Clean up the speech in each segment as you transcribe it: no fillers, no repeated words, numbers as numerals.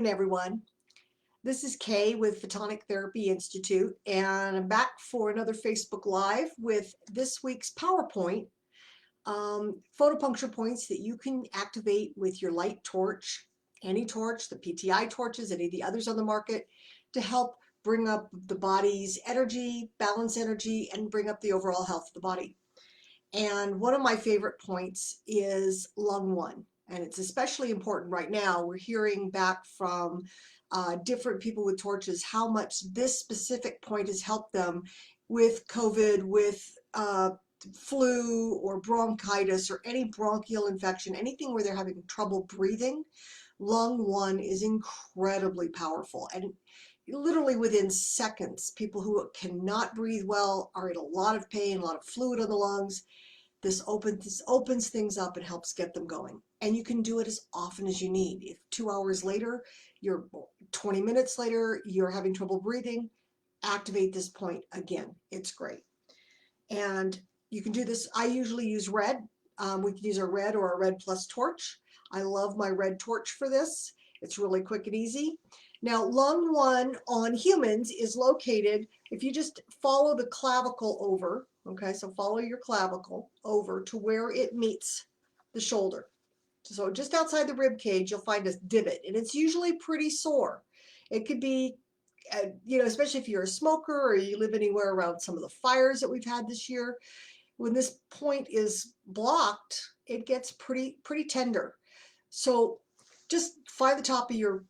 Everyone. This is Kay with Photonic Therapy Institute, and I'm back for another Facebook Live with this week's PowerPoint, photopuncture points that you can activate with your light torch, any torch, the PTI torches, any of the others on the market, to help bring up the body's energy, balance energy, and bring up the overall health of the body. And one of my favorite points is lung one. And it's especially important right now. We're hearing back from different people with torches how much this specific point has helped them with COVID, with flu or bronchitis or any bronchial infection, anything where they're having trouble breathing. Lung one is incredibly powerful. And literally within seconds, people who cannot breathe well are in a lot of pain, a lot of fluid on the lungs. This opens things up and helps get them going. And you can do it as often as you need. If 2 hours later, 20 minutes later, you're having trouble breathing, activate this point again. It's great. And you can do this. I usually use red. We can use a red or a red plus torch. I love my red torch for this. It's really quick and easy. Now, lung one on humans is located, if you just follow the clavicle over, okay, so follow your clavicle over to where it meets the shoulder. So just outside the rib cage, you'll find a divot, and it's usually pretty sore. It could be, especially if you're a smoker or you live anywhere around some of the fires that we've had this year. When this point is blocked, it gets pretty tender. So just find the top of your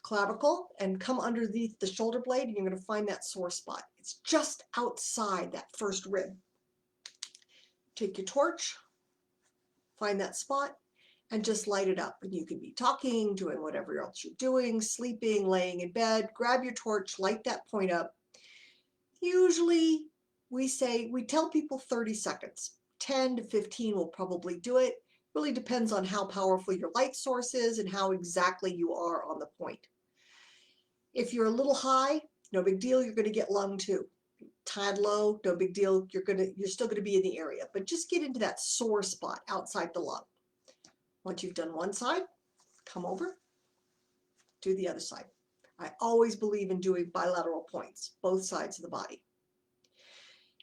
clavicle and come underneath the shoulder blade, and you're going to find that sore spot. It's just outside that first rib. Take your torch, find that spot, and just light it up. And you can be talking, doing whatever else you're doing, sleeping, laying in bed. Grab your torch, light that point up. Usually we tell people 30 seconds. 10 to 15 will probably do it. Really depends on how powerful your light source is and how exactly you are on the point. If you're a little high, no big deal, you're going to get lung two. Tad low, no big deal, you're still going to be in the area, but just get into that sore spot outside the lung. Once you've done one side, come over, do the other side. I always believe in doing bilateral points, both sides of the body.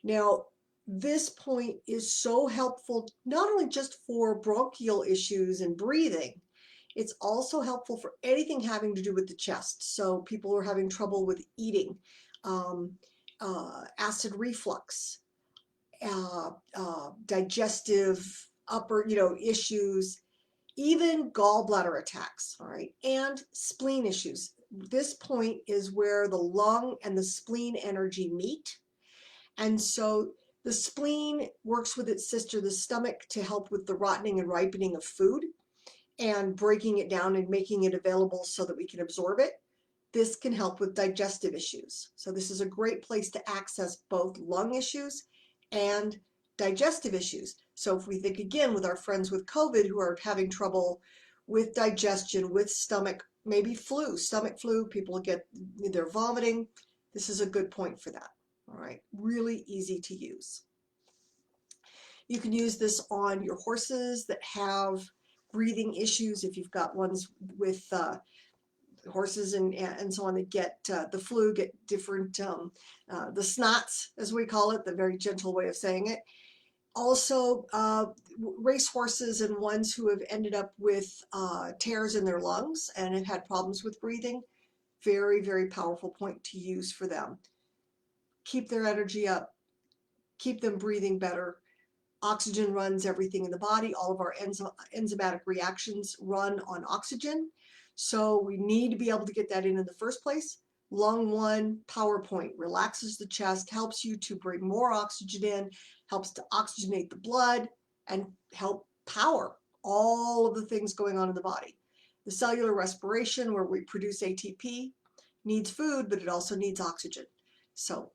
Now, this point is so helpful, not only just for bronchial issues and breathing, it's also helpful for anything having to do with the chest. So people are having trouble with eating, acid reflux, digestive issues, even gallbladder attacks, all right, and spleen issues. This point is where the lung and the spleen energy meet. And so the spleen works with its sister, the stomach, to help with the rotting and ripening of food and breaking it down and making it available so that we can absorb it. This can help with digestive issues. So this is a great place to access both lung issues and digestive issues. So if we think again with our friends with COVID who are having trouble with digestion, with stomach, maybe flu, stomach flu, people they're vomiting. This is a good point for that. All right, really easy to use. You can use this on your horses that have breathing issues. If you've got ones with horses and so on that get the flu, get different, the snots, as we call it, the very gentle way of saying it. Also, race horses and ones who have ended up with tears in their lungs and have had problems with breathing, very powerful point to use for them. Keep their energy up, keep them breathing better. Oxygen runs everything in the body. All of our enzymatic reactions run on oxygen. So we need to be able to get that in the first place. Lung one, PowerPoint, relaxes the chest, helps you to bring more oxygen in, helps to oxygenate the blood, and help power all of the things going on in the body. The cellular respiration, where we produce ATP, needs food, but it also needs oxygen. So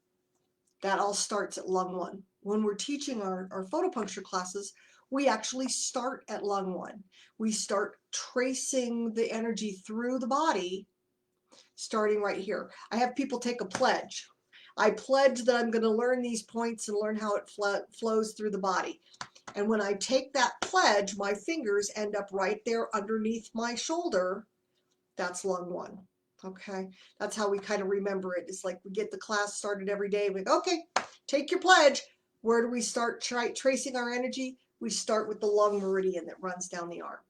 that all starts at lung one. When we're teaching our photopuncture classes, we actually start at lung one. We start tracing the energy through the body, starting right here. I have people take a pledge. I pledge that I'm going to learn these points and learn how it flows through the body. And when I take that pledge, my fingers end up right there underneath my shoulder, That's lung 1. Okay, that's how we kind of remember it. It's like we get the class started every day. We go, okay, take your pledge. Where do we start tracing our energy? We start with the lung meridian that runs down the arm.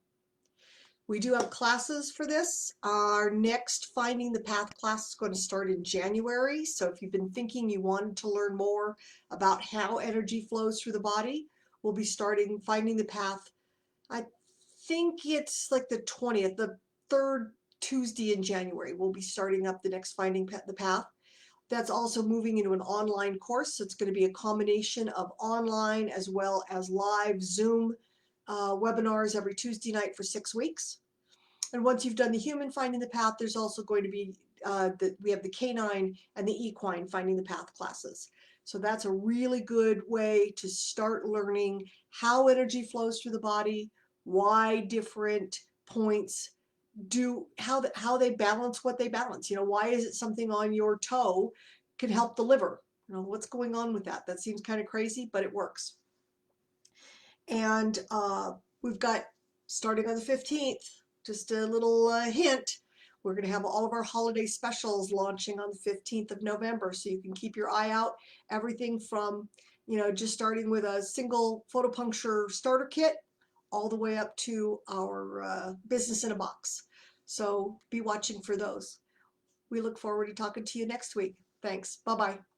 We do have classes for this. Our next Finding the Path class is going to start in January. So if you've been thinking you wanted to learn more about how energy flows through the body, we'll be starting Finding the Path. I think it's like the 20th, the third Tuesday in January. We'll be starting up the next Finding the Path. That's also moving into an online course. So it's going to be a combination of online as well as live Zoom webinars every Tuesday night for 6 weeks. And once you've done the human Finding the Path, there's also going to be, we have the canine and the equine Finding the Path classes. So that's a really good way to start learning how energy flows through the body, why different points do, how they balance what they balance. You know, why is it something on your toe can help the liver? You know, what's going on with that? That seems kind of crazy, but it works. And we've got, starting on the 15th, just a little hint, we're going to have all of our holiday specials launching on the 15th of November. So you can keep your eye out. Everything from, you know, just starting with a single photopuncture starter kit all the way up to our business in a box. So be watching for those. We look forward to talking to you next week. Thanks. Bye-bye.